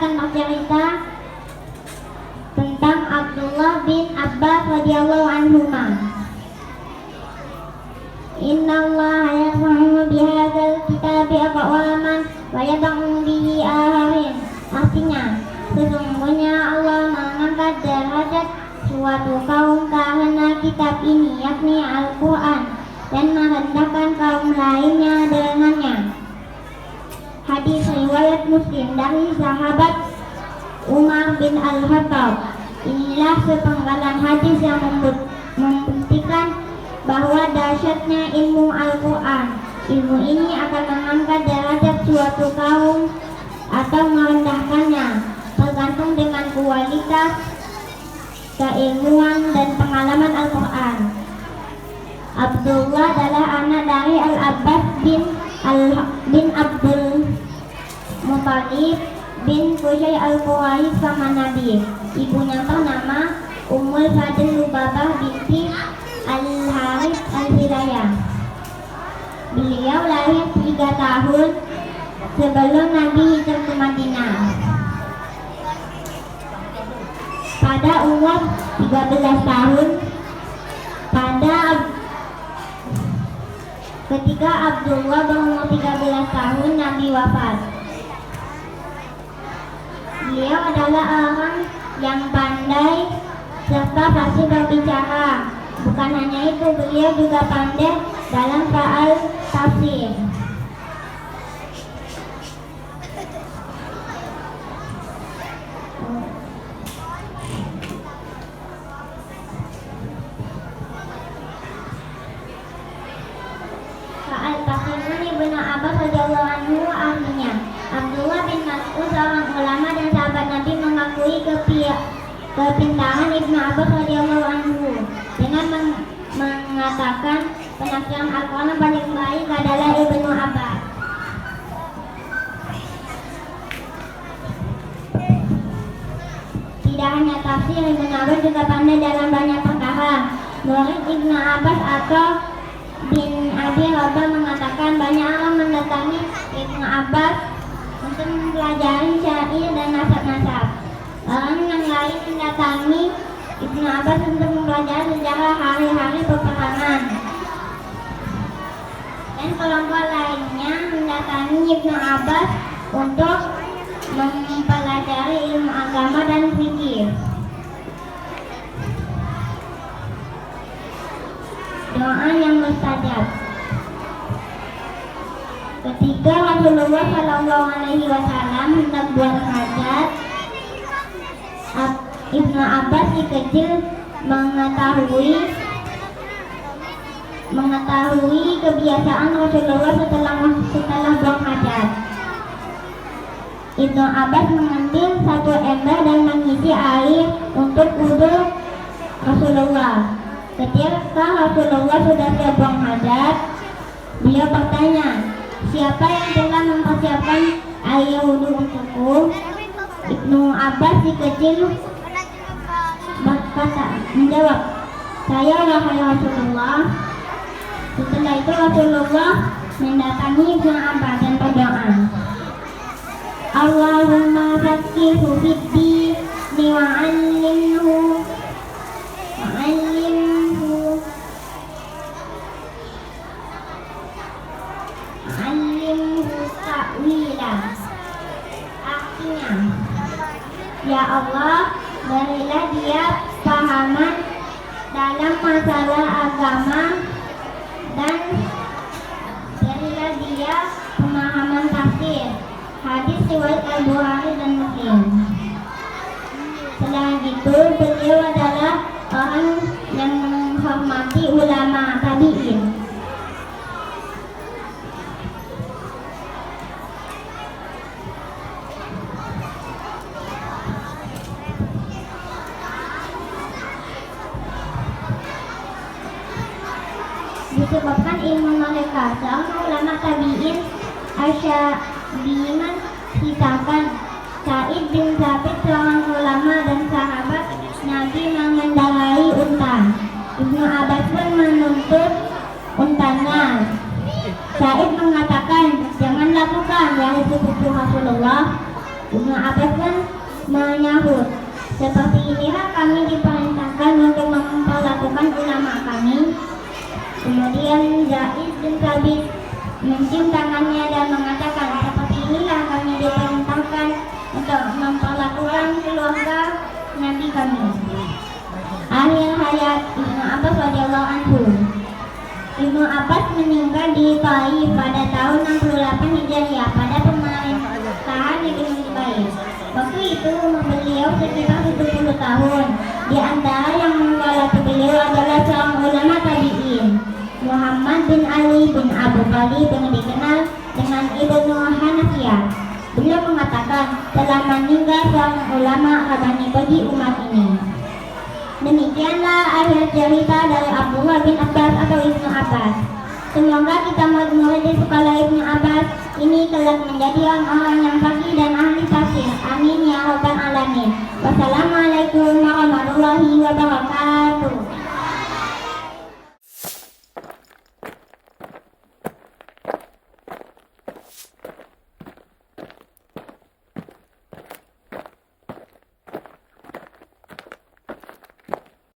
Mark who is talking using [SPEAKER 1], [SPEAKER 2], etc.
[SPEAKER 1] akan bercerita tentang Abdullah bin Abbas radhiyallahu anhuma. Innallaha yarfa'u bihadzal kitabi aqwaman wa yad'u bihi akharin. Artinya, sesungguhnya Allah mengangkat derajat suatu kaum karena kitab ini, yakni Al-Quran, dan merendahkan kaum lainnya dengannya. Hadis riwayat Muslim dari sahabat Umar bin Al-Khattab. Inilah sepenggalan hadis yang membuktikan bahwa dahsyatnya ilmu Al-Quran. Ilmu ini akan mengangkat derajat suatu kaum atau merendahkannya, tergantung dengan kualitas keilmuan dan pengalaman Al-Quran. Abdullah adalah anak dari Al-Abbas bin Abdul Muttalib bin Qusay Al-Quraisy sama Nabi. Ibunya bernama Ummul Fadl Lubabah binti Al-Harith Al-Hilayah. Beliau lahir 3 tahun sebelum Nabi hijrah ke Madinah. Pada umur 13 tahun, ketika Abdullah berumur 13 tahun, Nabi wafat. Beliau adalah orang yang pandai serta fasih berbicara. Bukan hanya itu, beliau juga pandai dalam soal tafsir. Soal tafsir Ibnu Abbas radhiyallahu anhu artinya, Abdullah bin Mas'ud, seorang ulama dan sahabat Nabi, mengakui kepintaran Ibnu Abbas radhiyallahu anhu dengan mengatakan penafsiran Al-Quran yang paling baik adalah Ibnu Abbas. Tidak hanya tafsir, Ibnu Abbas juga pandai dalam banyak perkara. Murid Ibnu Abbas atau bin Abi Rabah mengatakan banyak orang mendatangi Ibnu Abbas untuk mempelajari syair dan nasab-nasab. Orang yang lain mendatangi Ibnu Abbas untuk mempelajari sejarah hari-hari peperangan. Dan kelompok lainnya mendatangi Ibnu Abbas untuk mempelajari ilmu agama dan fikih. Doa yang mustajab. Ketika Rasulullah Shallallahu Alaihi Wasallam hendak buat hajat, Ibnu Abbas si kecil mengetahui kebiasaan Rasulullah setelah buang hajat. Ibnu Abbas mengambil satu ember dan mengisi air untuk wudhu Rasulullah. Ketika Rasulullah sudah buang hajat, beliau bertanya, siapa yang telah mempersiapkan air wudhu untukku? Ibnu Abbas si kecil menjawab, saya wahai Rasulullah. Setelah itu Rasulullah mendatangi Ibnu Abbas dan berdoa, Allahumma faqqihhu fid-din wa'allimhu ta'wila. Artinya, ya Allah, berilah dia pahaman dalam masalah agama dan berilah dia pemahaman tafsir. Hadis riwayat Al-Bukhari dan Muslim. Selain itu, beliau adalah orang yang menghormati ulama tabi'in. Disebabkan ilmu mereka, seorang ulama tabi'in Asyabiman kisahkan Sa'id bin Thabit, seorang ulama dan sahabat Nabi, mengendarai unta. Ibnu Abbas pun menuntut untanya. Sa'id mengatakan, jangan lakukan, wahai sepupu Rasulullah. Ibnu Abbas pun menyahut, seperti inilah kami diperintahkan untuk memperlakukan ulama kami. Kemudian Zaid bin Thabit mencium tangannya dan mengatakan, seperti inilah kami diperintahkan untuk memperlakukan keluarga Nabi kami. Akhir hayat Ibnu Abbas radhiyallahu anhu. Ibnu Abbas meninggal di Taif pada tahun 68 Hijriah pada pemerintahan Ibnu Zubair. Waktu itu umur beliau sekitar 70 tahun. Di antara yang menggalati beliau adalah seorang ulama tabi'in, Muhammad bin Ali bin Abu Talib yang dikenal dengan Ibnu Hanafiyah. Beliau mengatakan, telah meninggal seorang ulama rabani bagi umat ini. Demikianlah akhir cerita dari Abdullah bin Abbas atau Ibnu Abbas. Semoga kita murid-murid di sekolah Ibnu Abbas ini kelak menjadi orang-orang yang fakih dan ahli tafsir. Amin ya rabbal alamin. Wassalamualaikum